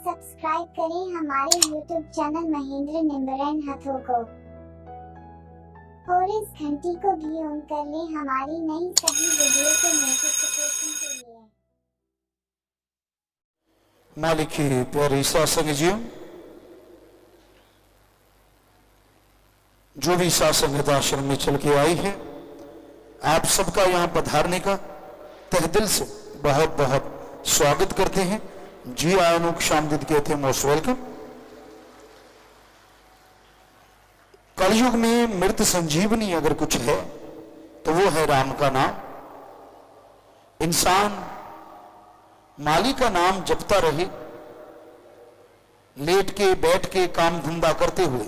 Subscribe करें हमारे YouTube channel Mahendra निम्बरन हाथों को और इस घंटी को भी ऑन कर लें हमारी नई सभी वीडियो के नोटिफिकेशन के लिए। मालिक की प्यारी सत्संग जीव, जो भी सत्संग आश्रम में चल के आई है, आप सबका यहाँ पधारने का तहे दिल से बहुत बहुत स्वागत करते हैं। जी आयनों शामदिद कहते हैं, मोस्ट वेलकम। कलयुग में मृत संजीवनी अगर कुछ है तो वो है राम का नाम। इंसान माली का नाम जपता रहे, लेट के बैठ के काम धंधा करते हुए,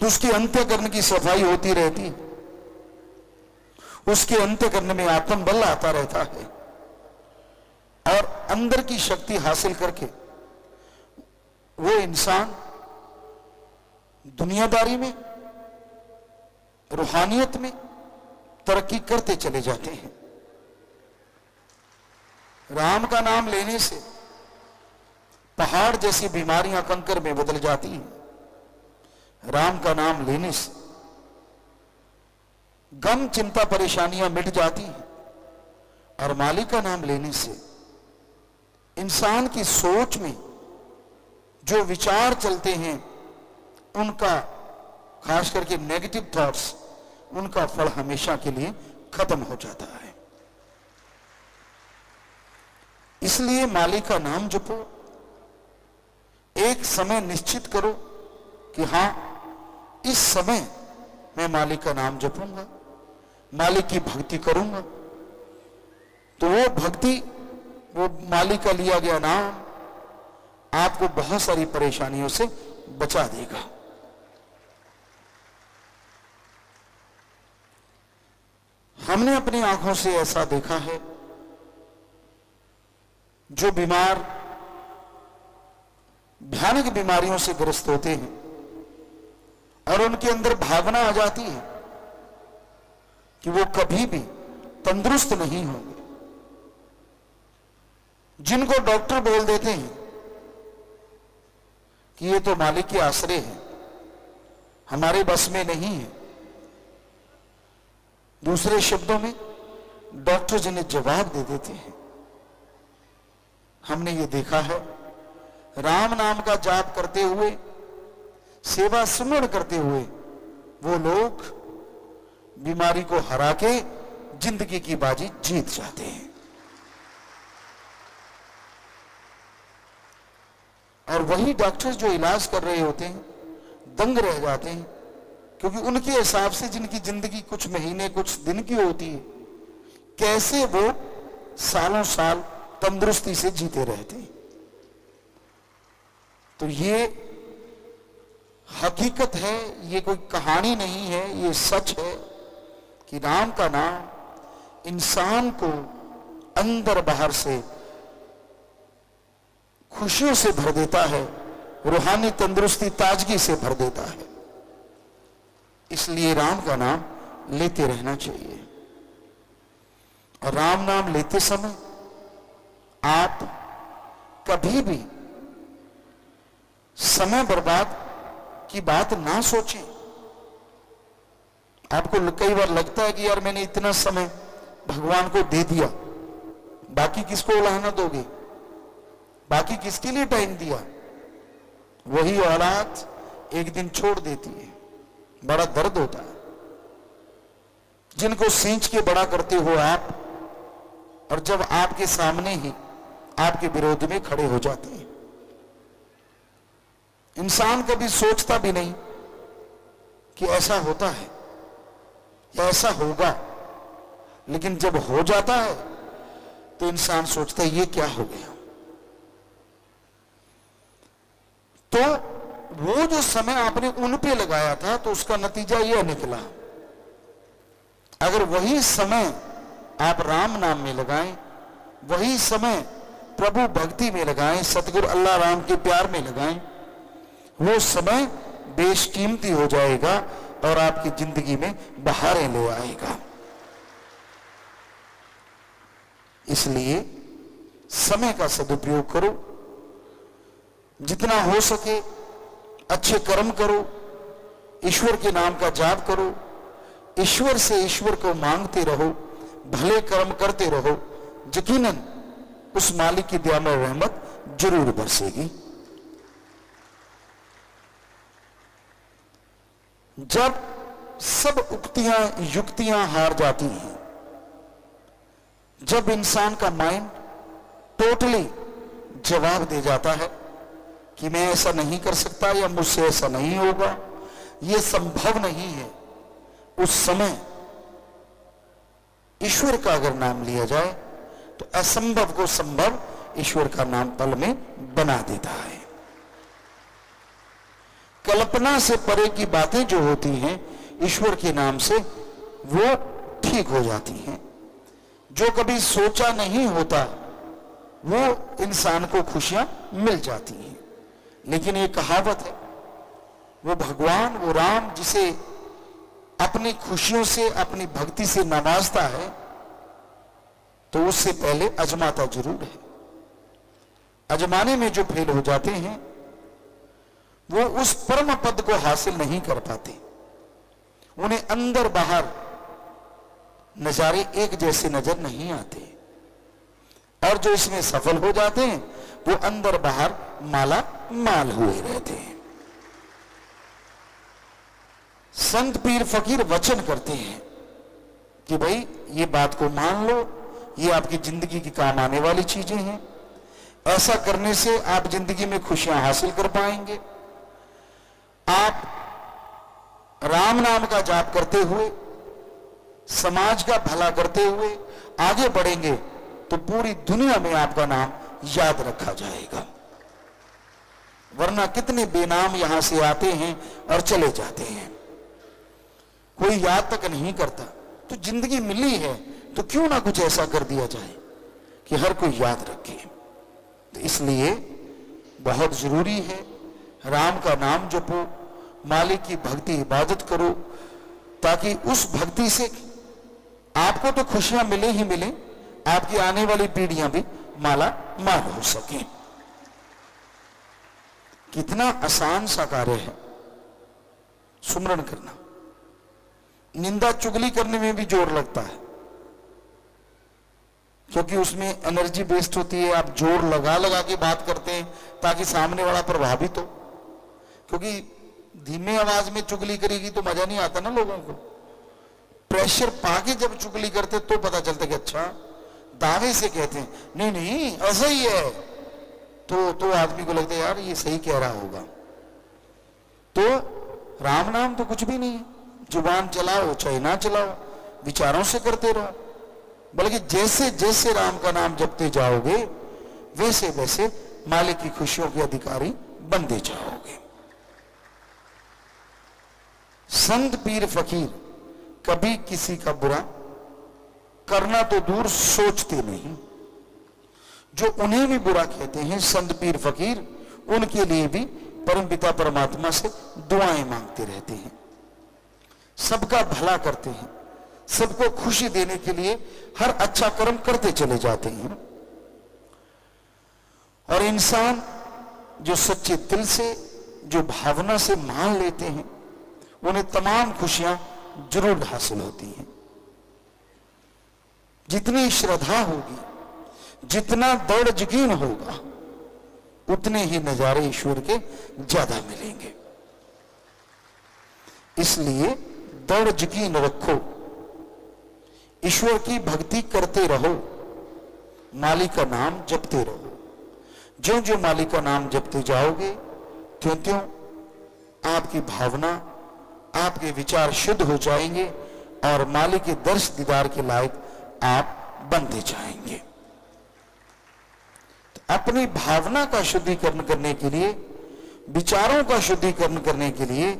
तो उसके अंतःकरण की सफाई होती रहती है, उसके अंतःकरण में आत्मबल आता रहता है और अंदर की शक्ति हासिल करके वो इंसान दुनियादारी में, रूहानियत में तरक्की करते चले जाते हैं। राम का नाम लेने से पहाड़ जैसी बीमारियां कंकर में बदल जाती हैं। राम का नाम लेने से गम चिंता परेशानियां मिट जाती हैं और मालिक का नाम लेने से इंसान की सोच में जो विचार चलते हैं उनका, खास करके नेगेटिव थॉट्स, उनका फल हमेशा के लिए खत्म हो जाता है। इसलिए मालिक का नाम जपो। एक समय निश्चित करो कि हां, इस समय मैं मालिक का नाम जपूंगा, मालिक की भक्ति करूंगा। तो वो भक्ति, वो मालिक का लिया गया नाम आपको बहुत सारी परेशानियों से बचा देगा। हमने अपनी आंखों से ऐसा देखा है, जो बीमार भयानक बीमारियों से ग्रस्त होते हैं और उनके अंदर भावना आ जाती है कि वो कभी भी तंदुरुस्त नहीं होंगे, जिनको डॉक्टर बोल देते हैं कि ये तो मालिक के आश्रय है, हमारे बस में नहीं है। दूसरे शब्दों में डॉक्टर जिन्हें जवाब दे देते हैं। हमने ये देखा है, राम नाम का जाप करते हुए, सेवा सुमरण करते हुए वो लोग बीमारी को हरा के जिंदगी की बाजी जीत जाते हैं। और वही डॉक्टर जो इलाज कर रहे होते हैं दंग रह जाते हैं, क्योंकि उनके हिसाब से जिनकी जिंदगी कुछ महीने कुछ दिन की होती है, कैसे वो सालों साल तंदुरुस्ती से जीते रहते हैं। तो ये हकीकत है, ये कोई कहानी नहीं है, ये सच है कि राम का नाम इंसान को अंदर बाहर से खुशियों से भर देता है, रूहानी तंदुरुस्ती ताजगी से भर देता है। इसलिए राम का नाम लेते रहना चाहिए। और राम नाम लेते समय आप कभी भी समय बर्बाद की बात ना सोचें। आपको कई बार लगता है कि यार मैंने इतना समय भगवान को दे दिया, बाकी किसको उलाहना दोगे, बाकी किसके लिए टाइम दिया। वही औलाद एक दिन छोड़ देती है, बड़ा दर्द होता है। जिनको सींच के बड़ा करते हो आप, और जब आपके सामने ही आपके विरोध में खड़े हो जाते हैं। इंसान कभी सोचता भी नहीं कि ऐसा होता है या ऐसा होगा, लेकिन जब हो जाता है तो इंसान सोचता है ये क्या हो गया। तो वो जो समय आपने उन पे लगाया था, तो उसका नतीजा यह निकला। अगर वही समय आप राम नाम में लगाएं, वही समय प्रभु भक्ति में लगाएं, सतगुरु अल्लाह राम के प्यार में लगाएं, वो समय बेशकीमती हो जाएगा और आपकी जिंदगी में बहारें ले आएगा। इसलिए समय का सदुपयोग करो, जितना हो सके अच्छे कर्म करो, ईश्वर के नाम का जाप करो, ईश्वर से ईश्वर को मांगते रहो, भले कर्म करते रहो, यकीनन उस मालिक की दया में रहमत जरूर बरसेगी। जब सब उक्तियां युक्तियां हार जाती हैं, जब इंसान का माइंड टोटली जवाब दे जाता है कि मैं ऐसा नहीं कर सकता या मुझसे ऐसा नहीं होगा, यह संभव नहीं है, उस समय ईश्वर का अगर नाम लिया जाए तो असंभव को संभव ईश्वर का नाम पल में बना देता है। कल्पना से परे की बातें जो होती हैं ईश्वर के नाम से वो ठीक हो जाती हैं। जो कभी सोचा नहीं होता वो इंसान को खुशियां मिल जाती हैं। लेकिन ये कहावत है, वो भगवान, वो राम जिसे अपनी खुशियों से, अपनी भक्ति से नवाजता है, तो उससे पहले अजमाता जरूर है। अजमाने में जो फेल हो जाते हैं वो उस परम पद को हासिल नहीं कर पाते। उन्हें अंदर बाहर नजारे एक जैसे नजर नहीं आते, और जो इसमें सफल हो जाते हैं वो अंदर बाहर माला माल हुए रहते हैं। संत पीर फकीर वचन करते हैं कि भाई ये बात को मान लो, ये आपकी जिंदगी की काम आने वाली चीजें हैं, ऐसा करने से आप जिंदगी में खुशियां हासिल कर पाएंगे। आप राम नाम का जाप करते हुए, समाज का भला करते हुए आगे बढ़ेंगे तो पूरी दुनिया में आपका नाम याद रखा जाएगा। वरना कितने बेनाम यहां से आते हैं और चले जाते हैं, कोई याद तक नहीं करता। तो जिंदगी मिली है तो क्यों ना कुछ ऐसा कर दिया जाए कि हर कोई याद रखे। तो इसलिए बहुत जरूरी है राम का नाम जपो, मालिक की भक्ति इबादत करो, ताकि उस भक्ति से आपको तो खुशियां मिले ही मिले, आपकी आने वाली पीढ़ियां भी माला माल हो सके। कितना आसान सा कार्य है सुमरन करना। निंदा चुगली करने में भी जोर लगता है, क्योंकि उसमें एनर्जी वेस्ट होती है। आप जोर लगा लगा के बात करते हैं ताकि सामने वाला प्रभावित हो, क्योंकि धीमे आवाज में चुगली करेगी तो मजा नहीं आता ना लोगों को। प्रेशर पाके जब चुगली करते तो पता चलता कि अच्छा, दावे से कहते हैं नहीं नहीं ऐसा ही है, तो आदमी को लगता है यार ये सही कह रहा होगा। तो राम नाम तो कुछ भी नहीं है, जुबान चलाओ चाहे ना चलाओ, विचारों से करते रहो। बल्कि जैसे जैसे राम का नाम जपते जाओगे वैसे वैसे मालिक की खुशियों के अधिकारी बनते जाओगे। संत पीर फकीर कभी किसी का बुरा करना तो दूर सोचते नहीं। जो उन्हें भी बुरा कहते हैं संत पीर फकीर, उनके लिए भी परमपिता परमात्मा से दुआएं मांगते रहते हैं, सबका भला करते हैं, सबको खुशी देने के लिए हर अच्छा कर्म करते चले जाते हैं। और इंसान जो सच्चे दिल से, जो भावना से मान लेते हैं, उन्हें तमाम खुशियां जरूर हासिल होती हैं। जितनी श्रद्धा होगी, जितना दृढ़ यकीन होगा, उतने ही नजारे ईश्वर के ज्यादा मिलेंगे। इसलिए दृढ़ यकीन रखो, ईश्वर की भक्ति करते रहो, मालिक का नाम जपते रहो। ज्यों ज्यों मालिक का नाम जपते जाओगे त्यों त्यों आपकी भावना, आपके विचार शुद्ध हो जाएंगे और मालिक के दर्श दीदार के लायक आप बनते जाएंगे। तो अपनी भावना का शुद्धिकरण करने के लिए, विचारों का शुद्धिकरण करने के लिए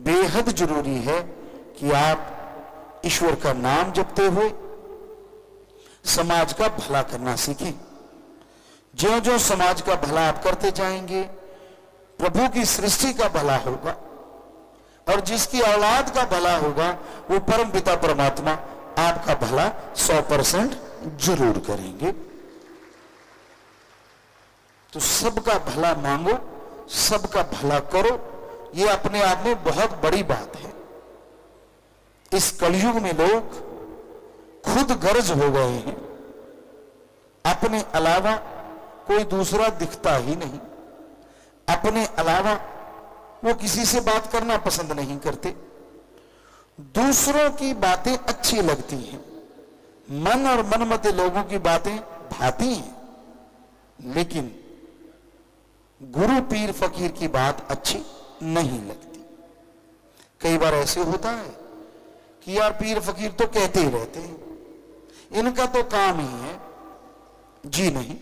बेहद जरूरी है कि आप ईश्वर का नाम जपते हुए समाज का भला करना सीखें। ज्यों ज्यों समाज का भला आप करते जाएंगे, प्रभु की सृष्टि का भला होगा, और जिसकी औलाद का भला होगा वो परम पिता परमात्मा आपका भला 100% जरूर करेंगे। तो सबका भला मांगो, सबका भला करो, ये अपने आप में बहुत बड़ी बात है। इस कलयुग में लोग खुद गर्ज हो गए हैं, अपने अलावा कोई दूसरा दिखता ही नहीं, अपने अलावा वो किसी से बात करना पसंद नहीं करते, दूसरों की बातें अच्छी लगती हैं, मन और मनमते लोगों की बातें भाती हैं, लेकिन गुरु पीर फकीर की बात अच्छी नहीं लगती। कई बार ऐसे होता है कि यार पीर फकीर तो कहते ही रहते हैं, इनका तो काम ही है। जी नहीं,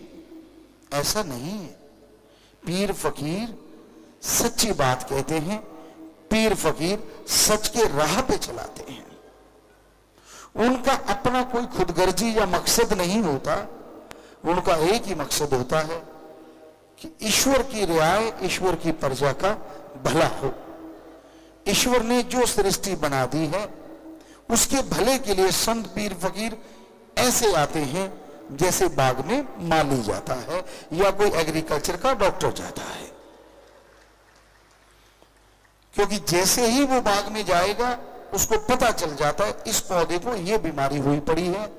ऐसा नहीं है। पीर फकीर सच्ची बात कहते हैं, पीर फकीर सच के राह पे चलाते हैं। उनका अपना कोई खुदगर्जी या मकसद नहीं होता, उनका एक ही मकसद होता है कि ईश्वर की रियाय, ईश्वर की प्रजा का भला हो। ईश्वर ने जो सृष्टि बना दी है उसके भले के लिए संत पीर फकीर ऐसे आते हैं जैसे बाग में माली जाता है या कोई एग्रीकल्चर का डॉक्टर जाता है, क्योंकि जैसे ही वो बाग में जाएगा उसको पता चल जाता है इस पौधे को ये बीमारी हुई पड़ी है,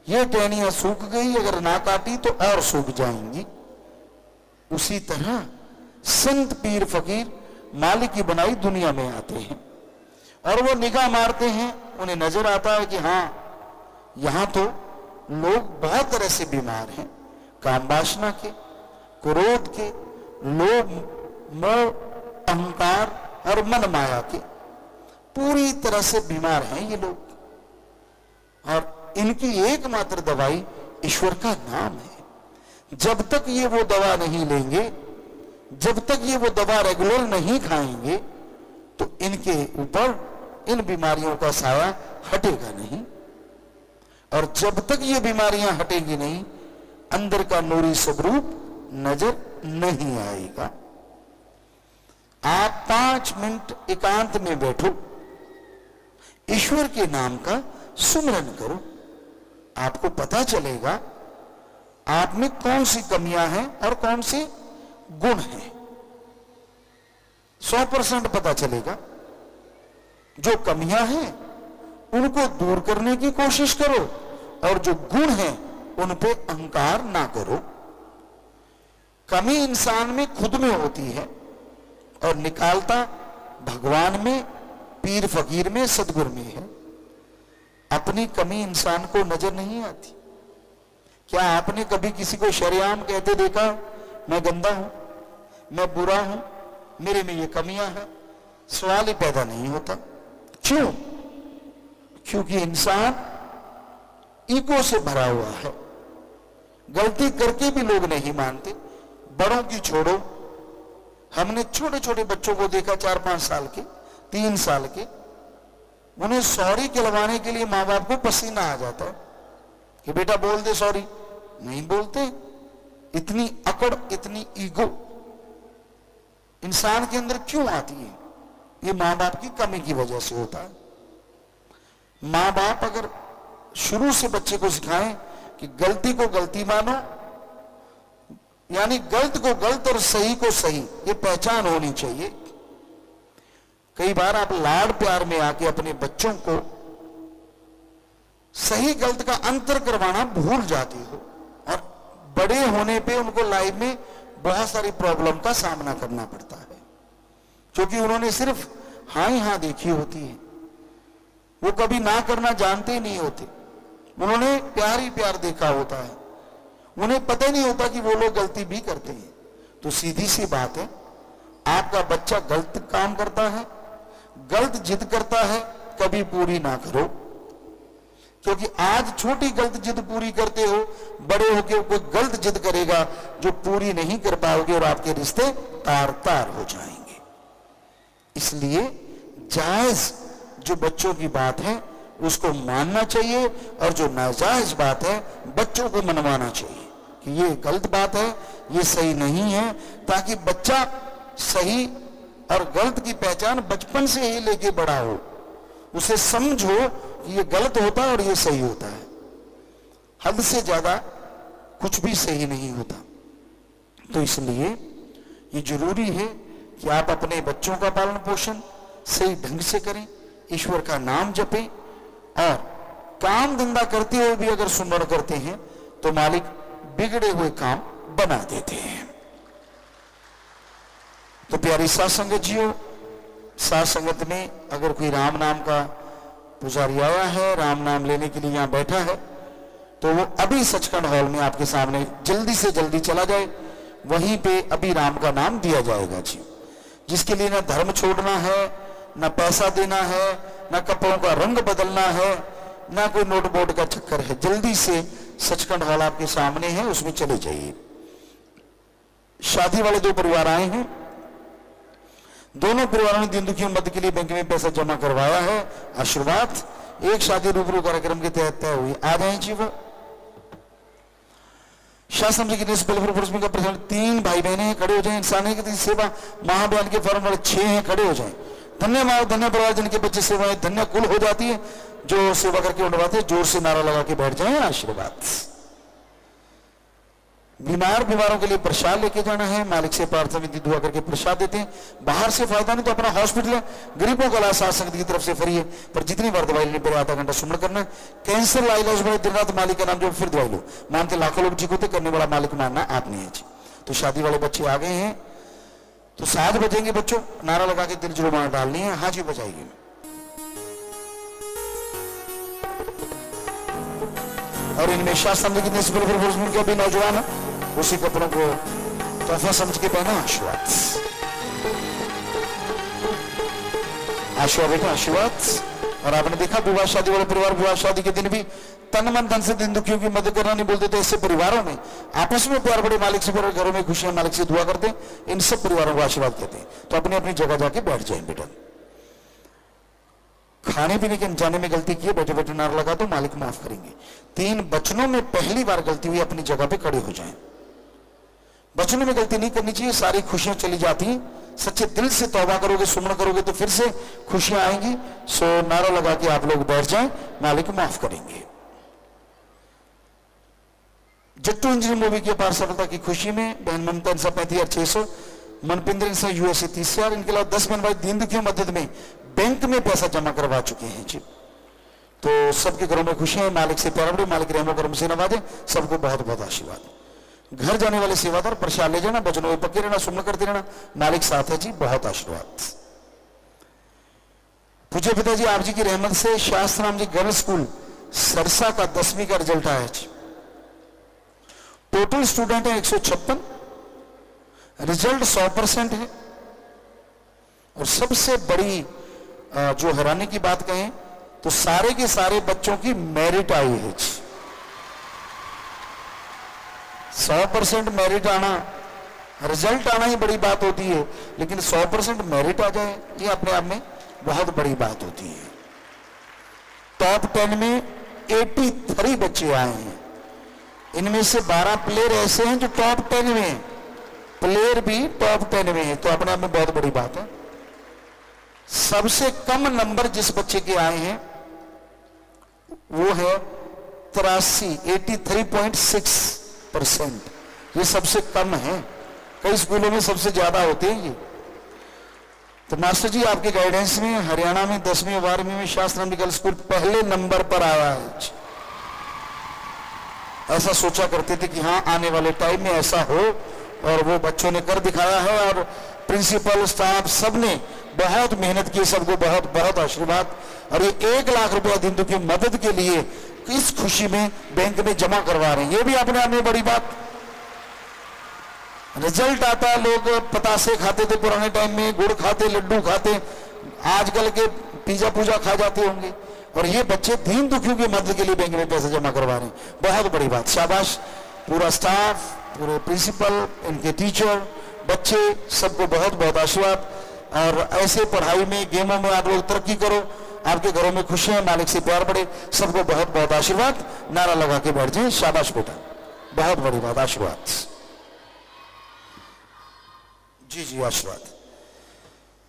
ये टहनियां सूख गई, अगर ना काटी तो और सूख जाएंगी। उसी तरह संत पीर फकीर मालिक की बनाई दुनिया में आते हैं और वो निगाह मारते हैं, उन्हें नजर आता है कि हाँ, यहां तो लोग बहुत तरह से बीमार हैं, काम वासना के, क्रोध के, लोभ, मोह, अहंकार और मन माया के, पूरी तरह से बीमार हैं ये लोग। और इनकी एकमात्र दवाई ईश्वर का नाम है। जब तक ये वो दवा नहीं लेंगे, जब तक ये वो दवा रेगुलर नहीं खाएंगे, तो इनके ऊपर इन बीमारियों का साया हटेगा नहीं। और जब तक ये बीमारियां हटेगी नहीं, अंदर का नूरी स्वरूप नजर नहीं आएगा। आप 5 मिनट एकांत में बैठो, ईश्वर के नाम का सुमरन करो, आपको पता चलेगा आप में कौन सी कमियां हैं और कौन से गुण हैं। 100% पता चलेगा। जो कमियां हैं उनको दूर करने की कोशिश करो और जो गुण हैं उन पे अहंकार ना करो। कमी इंसान में खुद में होती है और निकालता भगवान में, पीर फकीर में, सदगुरु में है। अपनी कमी इंसान को नजर नहीं आती। क्या आपने कभी किसी को शरेआम कहते देखा, मैं गंदा हूं, मैं बुरा हूं, मेरे में ये कमियां हैं? सवाल ही पैदा नहीं होता। क्यों? क्योंकि इंसान ईगो से भरा हुआ है। गलती करके भी लोग नहीं मानते। बड़ों की छोड़ो, हमने छोटे छोटे बच्चों को देखा 4-5 साल के, 3 साल के, उन्हें सॉरी कहलवाने के लिए माँ बाप को पसीना आ जाता है कि बेटा बोल दे सॉरी, नहीं बोलते। इतनी अकड़, इतनी ईगो इंसान के अंदर क्यों आती है? ये माँ बाप की कमी की वजह से होता है। माँ बाप अगर शुरू से बच्चे को सिखाएं कि गलती को गलती मानो, यानी गलत को गलत और सही को सही, ये पहचान होनी चाहिए। कई बार आप लाड प्यार में आके अपने बच्चों को सही गलत का अंतर करवाना भूल जाती हो और बड़े होने पे उनको लाइफ में बहुत सारी प्रॉब्लम का सामना करना पड़ता है, क्योंकि उन्होंने सिर्फ हाँ ही हाँ देखी होती है। वो कभी ना करना जानते ही नहीं होते। उन्होंने प्यार ही प्यार देखा होता है। उन्हें पता ही नहीं होता कि वो लोग गलती भी करते हैं। तो सीधी सी बात है, आपका बच्चा गलत काम करता है, गलत जिद करता है, कभी पूरी ना करो, क्योंकि आज छोटी गलत जिद पूरी करते हो, बड़े होकर कोई गलत जिद करेगा जो पूरी नहीं कर पाओगे और आपके रिश्ते तार तार हो जाएंगे। इसलिए जायज जो बच्चों की बात है उसको मानना चाहिए और जो नाजायज बात है बच्चों को मनवाना चाहिए कि ये गलत बात है, ये सही नहीं है, ताकि बच्चा सही और गलत की पहचान बचपन से ही लेके बड़ा हो। उसे समझो कि ये गलत होता है और ये सही होता है। हद से ज्यादा कुछ भी सही नहीं होता। तो इसलिए ये जरूरी है कि आप अपने बच्चों का पालन पोषण सही ढंग से करें, ईश्वर का नाम जपें, और काम धंधा करते हुए भी अगर सुमरण करते हैं तो मालिक बिगड़े हुए काम बना देते हैं। तो प्यारी साथ संगत जियो, साथ संगत में अगर कोई राम नाम का पुजारी आया है, राम नाम लेने के लिए यहां बैठा है, तो वो अभी सचखंड हॉल में आपके सामने जल्दी से जल्दी चला जाए, वहीं पे अभी राम का नाम दिया जाएगा जी। जिसके लिए ना धर्म छोड़ना है, ना पैसा देना है, ना कपड़ों का रंग बदलना है, ना कोई नोट बोर्ड का चक्कर है, जल्दी से सचखंड हॉल आपके सामने है, उसमें चले जाइए। शादी वाले दो परिवार आए हैं, दोनों परिवारों ने दीन दुखियों मदद के लिए बैंक में पैसा जमा करवाया है, आशीर्वाद। एक शादी रूबरू कार्यक्रम के तहत तय हुई, आ जाए जी वो। शास्त्र का प्रश्न 3 भाई बहने हैं, खड़े हो जाए। इंसान की सेवा महाभियान के फॉर्म वाले 6 हैं, खड़े हो जाए। धन्य माँ, धन्य परिवार जिनके बच्चे सेवाएं धन्य कुल हो जाती है, जो सेवा करके उठवाते हैं, जोर से नारा लगा के बैठ जाए, आशीर्वाद। बीमारों के लिए प्रसाद लेके जाना है, मालिक से प्रार्थना विधि दुआ करके प्रसाद देते हैं। बाहर से फायदा नहीं तो अपना हॉस्पिटल है, गरीबों का इलाज साथ संगत की तरफ से फ्री है, पर जितनी बार दवाई लेने पर आधा घंटा सुमरण करना है। कैंसर ला इलाज बड़े दिन रात मालिक का नाम जो फिर दवाई लो, मानते लाखों लोग ठीक होते, करने वाला मालिक मानना आप नहीं है जी। तो शादी वाले बच्चे आ गए हैं, तो 7 बजेंगे बच्चों, नारा लगा के दिल जुर्माना डालनी है। हाँ जी बजाइए। और इनमें शास्त्र के भी नौजवान उसी कपड़ों को तोहफा समझ के पहना, आशीर्वाद। आशीर्वाद बेटा, आशीर्वाद। और आपने देखा विवाह शादी वाले परिवार विवाह शादी के दिन भी तन मन धन से दिन दुखियों की मदद करना नहीं बोलते, तो ऐसे परिवारों में आपस में प्यार बड़े, मालिक से प्यार, घरों में खुशियां, मालिक से दुआ करते हैं, इन सब परिवारों को आशीर्वाद कहते हैं। तो अपनी अपनी जगह जाके बैठ जाए बेटा। खाने पीने के अनजाने में गलती की है, बैठे बैठे नारा लगा तो मालिक माफ करेंगे। 3 बचनों में पहली बार गलती हुई, अपनी जगह पे खड़े हो जाएं। बचनों में गलती नहीं करनी चाहिए, सारी खुशियां चली जाती हैं। सच्चे दिल से तौबा करोगे, सुमरण करोगे तो फिर से खुशियां आएंगी। सो नारा लगा के आप लोग बैठ जाएं, मालिक माफ करेंगे। जट्टू इंजीनियर मूवी की अपार सफलता की खुशी में बहन ममता 35,600, मनपिंदर यूएसए 30,000, इनके अलावा 10 बहन भाई दीन दुखियों मदद में बैंक में पैसा जमा करवा चुके हैं जी। तो सबके घरों में खुशियां, मालिक से प्यार बढ़े, मालिक रहमो करम से नवाजे, सबको बहुत बहुत आशीर्वाद। घर जाने वाले सेवादार प्रसाद ले जाना, बचनों में पक्के रहना, सुमन करते रहना, मालिक साथ है जी, बहुत आशीर्वाद। पूज्य पिताजी आप जी की रहमत से शास्त्र राम जी गर्ल्स स्कूल सरसा का 10वीं का रिजल्ट आया जी। टोटल स्टूडेंट है 156, रिजल्ट 100% है। और सबसे बड़ी जो हैरानी की बात कहें तो सारे के सारे बच्चों की मेरिट आई है जी। 100% मेरिट आना, रिजल्ट आना ही बड़ी बात होती है, लेकिन 100% मेरिट आ जाए ये अपने आप में बहुत बड़ी बात होती है। टॉप 10 में 83 बच्चे आए हैं, इनमें से 12 प्लेयर ऐसे हैं जो टॉप 10 में हैं, प्लेयर भी टॉप 10 में है, तो अपने आप में बहुत बड़ी बात है। सबसे कम नंबर जिस बच्चे के आए हैं वो है 83.6%, ये सबसे कम है। कई स्कूलों में सबसे ज्यादा होते हैं ये। तो मास्टर जी आपके गाइडेंस में हरियाणा में 10वीं 12वीं में शास्त्र मेडिकल स्कूल पहले नंबर पर आया है। ऐसा सोचा करते थे कि हाँ आने वाले टाइम में ऐसा हो, और वो बच्चों ने कर दिखाया है। और प्रिंसिपल स्टाफ सबने बहुत मेहनत की, सबको बहुत बहुत आशीर्वाद। और ये 1 लाख रुपया दिन की मदद के लिए इस खुशी में बैंक में जमा करवा रहे हैं, ये भी अपने आप में बड़ी बात। रिजल्ट आता, लोग पतासे खाते थे पुराने टाइम में, गुड़ खाते, लड्डू खाते, आजकल के पिज्जा पूजा खा जाते होंगे, और ये बच्चे दीन दुखियों की मदद के लिए बैंक में पैसे जमा करवा रहे हैं, बहुत बड़ी बात। शाबाश पूरा स्टाफ, पूरे प्रिंसिपल, इनके टीचर, बच्चे, सबको बहुत बहुत आशीर्वाद। और ऐसे पढ़ाई में, गेमों में आप लोग तरक्की करो, आपके घरों में खुशियां, मालिक से प्यार बढ़े, सबको बहुत बहुत आशीर्वाद। नारा लगा के बैठ जाए, शाबाश बेटा, बहुत बड़ी बात, आशीर्वाद जी जी, आशीर्वाद।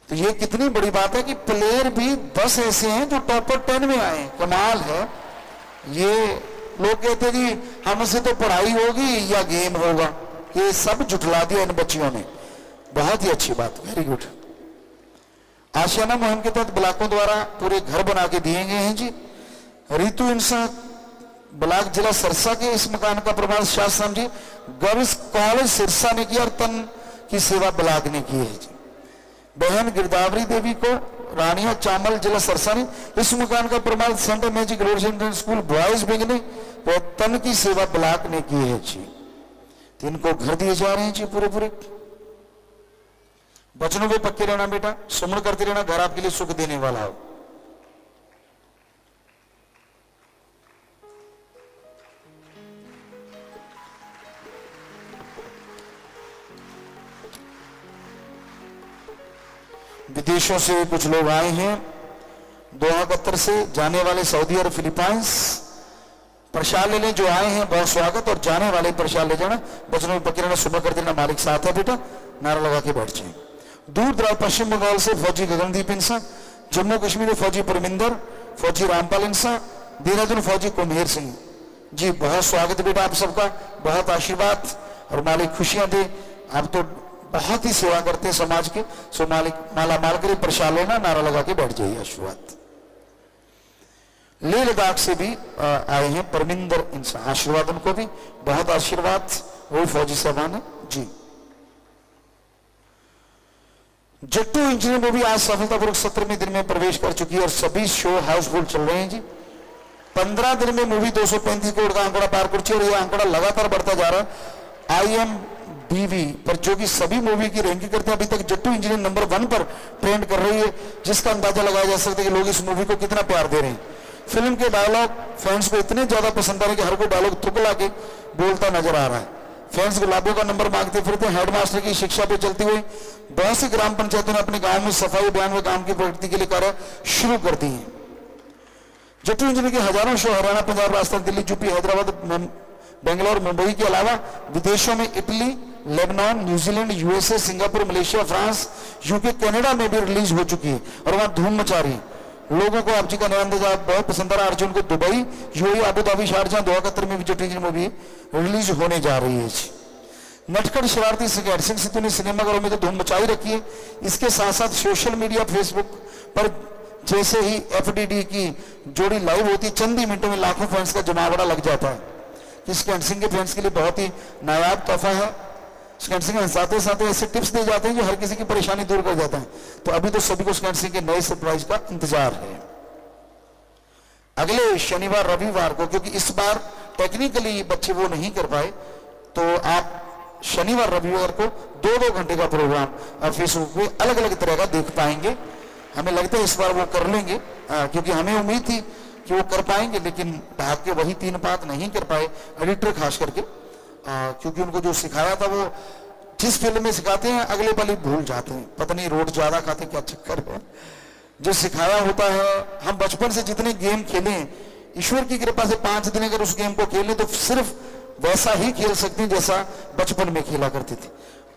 तो ये कितनी बड़ी बात है कि प्लेयर भी 10 ऐसे हैं जो टॉपर 10 में आए, कमाल है। ये लोग कहते जी हमसे तो पढ़ाई होगी या गेम होगा, ये सब जुटला दिया इन बच्चियों ने। बहुत ही अच्छी बात, वेरी गुड। आशियाना मुहिम के तहत ब्लॉकों द्वारा पूरे घर बना के दिए गए हैं जी। रितु इंसान ब्लॉक जिला सिरसा के इस मकान का प्रमाण शास्त्रम जी गर्ल्स कॉलेज सिरसा ने किया और तन की सेवा ब्लॉक ने की है जी। बहन गिरदावरी देवी को रानिया चामल जिला सिरसा ने इस मकान का प्रमाण saint magic road central school boys wing ने और तन की सेवा ब्लॉक ने की है जी। तो इनको घर दिए जा रहे हैं जी पूरे पूरे। वचनों पे पक्के रहना बेटा, सुमन करते रहना, घर आपके लिए सुख देने वाला हो। विदेशों से कुछ लोग आए हैं, दोहा कतर से जाने वाले सऊदी और फिलीपाइंस। प्रसाद लेने जो आए हैं बहुत स्वागत, और जाने वाले प्रसाद ले जाना। वचनों में पक्के रहना, सुबह कर देना, मालिक साथ है बेटा, नारा लगा के बैठ जाए। दूर दराज पश्चिम बंगाल से फौजी गगनदीप इंसान, जम्मू कश्मीर फौजी परमिंदर, फौजी रामपाल इंसान, देहरादून फौजी कुमेर सिंह जी, बहुत स्वागत बेटा आप सबका, बहुत आशीर्वाद और मालिक खुशियां दे। आप तो बहुत ही सेवा करते हैं समाज के, सो मालिक माला माल करे, प्रसाद लेना, नारा लगा के बैठ जाइए। आशीर्वाद। लेह लद्दाख से भी आए हैं परमिंदर इंसान, आशीर्वाद उनको भी, बहुत आशीर्वाद, वही फौजी साहबान है जी। जट्टू इंजीनियर मूवी आज सफलतापूर्वक 17वें दिन में प्रवेश कर चुकी है और सभी शो हाउसफुल चल रहे हैं जी। 15 दिन में मूवी 235 करोड़ का आंकड़ा पार कर चुकी है और यह आंकड़ा लगातार बढ़ता जा रहा है। IMDb पर जो कि सभी मूवी की रैंकिंग करते हैं, अभी तक जट्टू इंजीनियर नंबर 1 पर ट्रेंड कर रही है, जिसका अंदाजा लगाया जा सकता है कि लोग इस मूवी को कितना प्यार दे रहे हैं। फिल्म के डायलॉग फैंस को इतने ज्यादा पसंद आ रहे हैं कि हर कोई डायलॉग तुकला के बोलता नजर आ रहा है। फैंस गुलाबों का नंबर मांगते फिरते, हेडमास्टर की शिक्षा पे चलते हुए बहुत सी ग्राम पंचायतों ने अपने गांव में सफाई अभियान में काम की प्रगति के लिए कार्य शुरू कर दी है। जट्टू इंजीनियर के हजारों शो हरियाणा, पंजाब, राजस्थान, दिल्ली, यूपी, हैदराबाद, बेंगलोर, मुंबई के अलावा विदेशों में Italy, Lebanon, New Zealand, USA, Singapore, Malaysia, France, UK, Canada में भी रिलीज हो चुकी है और वहां धूम मचा रही है। लोगों को आप जी का नया अंदाजा बहुत पसंद आ रहा है। अर्जुन को Dubai, UAE, Abu Dhabi, Sharjah, Doha Qatar में भी जट्टू इंजीनियर मूवी रिलीज होने जा रही है। नटखट शरारती सिंह सिद्धू ने सिनेमाघरों में तो धूम मचाई रखी है। इसके साथ साथ सोशल मीडिया, फेसबुक पर जैसे ही FDD की जोड़ी लाइव होती है, चंद ही मिनटों में लाखों फैंस का जमावड़ा लग जाता है। स्कैंड सिंह के फैंस के लिए बहुत ही नायाब तोहफा है। स्कैंड सिंह साथ साथ ऐसे टिप्स दे जाते हैं जो हर किसी की परेशानी दूर कर जाता है। तो अभी तो सभी को स्कैंड सिंह के नए सरप्राइज का इंतजार है। अगले शनिवार रविवार को, क्योंकि इस बार टेक्निकली बच्चे वो नहीं कर पाए, तो आप शनिवार रविवार को 2-2 घंटे का प्रोग्राम फेसबुक पे अलग अलग तरह का देख पाएंगे। हमें लगता है इस बार वो कर लेंगे, क्योंकि हमें उम्मीद थी कि वो कर पाएंगे, लेकिन ढाक के वही 3 बात नहीं कर पाए, एडिटर खास करके, क्योंकि उनको जो सिखाया था वो जिस फील्ड में सिखाते हैं अगले पल ही भूल जाते हैं। पता नहीं रोड ज्यादा खाते क्या चक्कर है। जो सिखाया होता है, हम बचपन से जितने गेम खेले, ईश्वर की कृपा से 5 दिन अगर उस गेम को खेले तो सिर्फ वैसा ही खेल सकते हैं जैसा बचपन में खेला करते थे,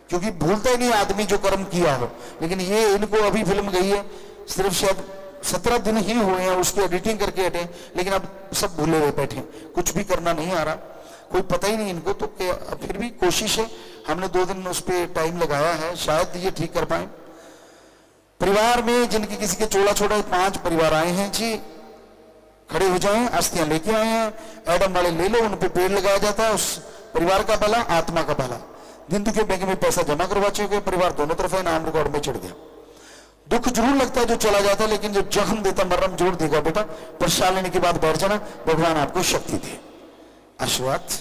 क्योंकि भूलता ही नहीं आदमी जो कर्म किया हो। लेकिन ये इनको अभी फिल्म गई है, सिर्फ शायद 17 दिन ही हुए हैं उसकी एडिटिंग करके हटे, लेकिन अब सब भूले हुए बैठे, कुछ भी करना नहीं आ रहा, कोई पता ही नहीं इनको। तो फिर भी कोशिश है, हमने 2 दिन उस पर टाइम लगाया है, शायद ये ठीक कर पाए। परिवार में जिनके किसी के चोला छोड़ा 5 परिवार आए हैं जी, खड़े हो जाएं, अस्थियां लेके आए हैं, एडम वाले ले लो, उन पे पेड़ लगाया जाता है। उस परिवार का भला, आत्मा का भला। दिन दुखे बैंक में पैसा जमा करवा चुके परिवार दोनों तरफ है, नाम रिकॉर्ड में चढ़ गया। दुख जरूर लगता है जो चला जाता है, लेकिन जो जख्म देता मरहम जोड़ देगा बेटा। प्रसाद लेने के बाद बैठ जाना, भगवान आपको शक्ति दे। आशीर्वाद।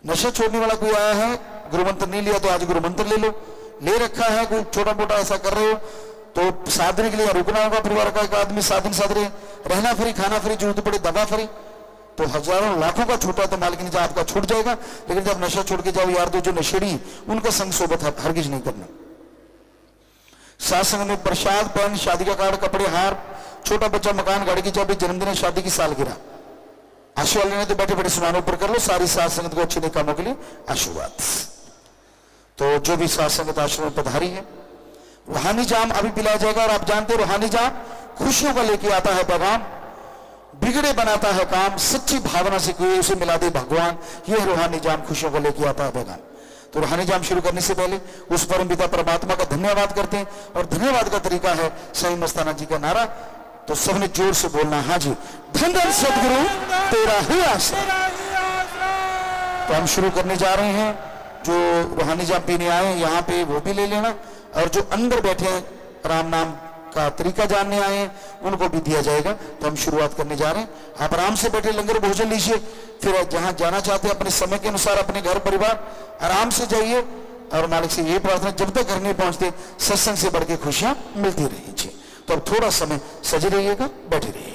नशा छोड़ने वाला कोई आया है, गुरु मंत्र नहीं लिया तो आज गुरु मंत्र ले लो। ले रखा है, कोई छोटा मोटा ऐसा कर रहे हो तो 7 दिन के लिए रुकना होगा। परिवार का एक आदमी 7 दिन साथ रहे, रहना फ्री, खाना फ्री, जरूरत पड़े दवा फ्री, तो हजारों लाखों का छूटा तो मालिक ने आपका छूट जाएगा। लेकिन जब नशा छोड़ के जाओ यार, दो जो नशेड़ी उनका संग सोबत हरगिज नहीं करना। सात संग में प्रसाद, पेन, शादी का कार्ड, कपड़े, हार, छोटा बच्चा, मकान, गाड़ी की चाबी, जन्मदिन, शादी की सालगिरह। आशीर्वाद लेने तो बैठे बैठे सामान ऊपर कर लो। सारी सात संगत को अच्छे नेक कामों के लिए आशीर्वाद। तो जो भी सात संगत आश्रम में पधारी है, रूहानी जाम अभी पिलाया जाएगा। और आप जानते हैं रूहानी जाम खुशियों का लेके आता है पैगाम, बिगड़े बनाता है काम, सच्ची भावना से कोई उसे मिला दे भगवान। ये रूहानी जाम खुशियों को लेके आता है पैगाम। तो रूहानी जाम शुरू करने से पहले उस परम पिता परमात्मा का धन्यवाद करते हैं, और धन्यवाद का तरीका है सही मस्ताना जी का नारा। तो सबने जोर से बोलना, हाँ जी, धन धन सदगुरु तेरा ही आसरा। तो हम शुरू करने जा रहे हैं। जो रूहानी जाम पीने आए यहाँ पे वो भी ले लेना, और जो अंदर बैठे हैं राम नाम का तरीका जानने आए हैं उनको भी दिया जाएगा। तो हम शुरुआत करने जा रहे हैं। आप आराम से बैठे लंगर भोजन लीजिए, फिर जहां जाना चाहते हैं अपने समय के अनुसार अपने घर परिवार आराम से जाइए, और मालिक से ये प्रार्थना जब तक घर नहीं पहुंचते सत्संग से बढ़ के खुशियां मिलती रहेंगी। तो अब थोड़ा समय सजे रहिएगा, बैठे रहिए।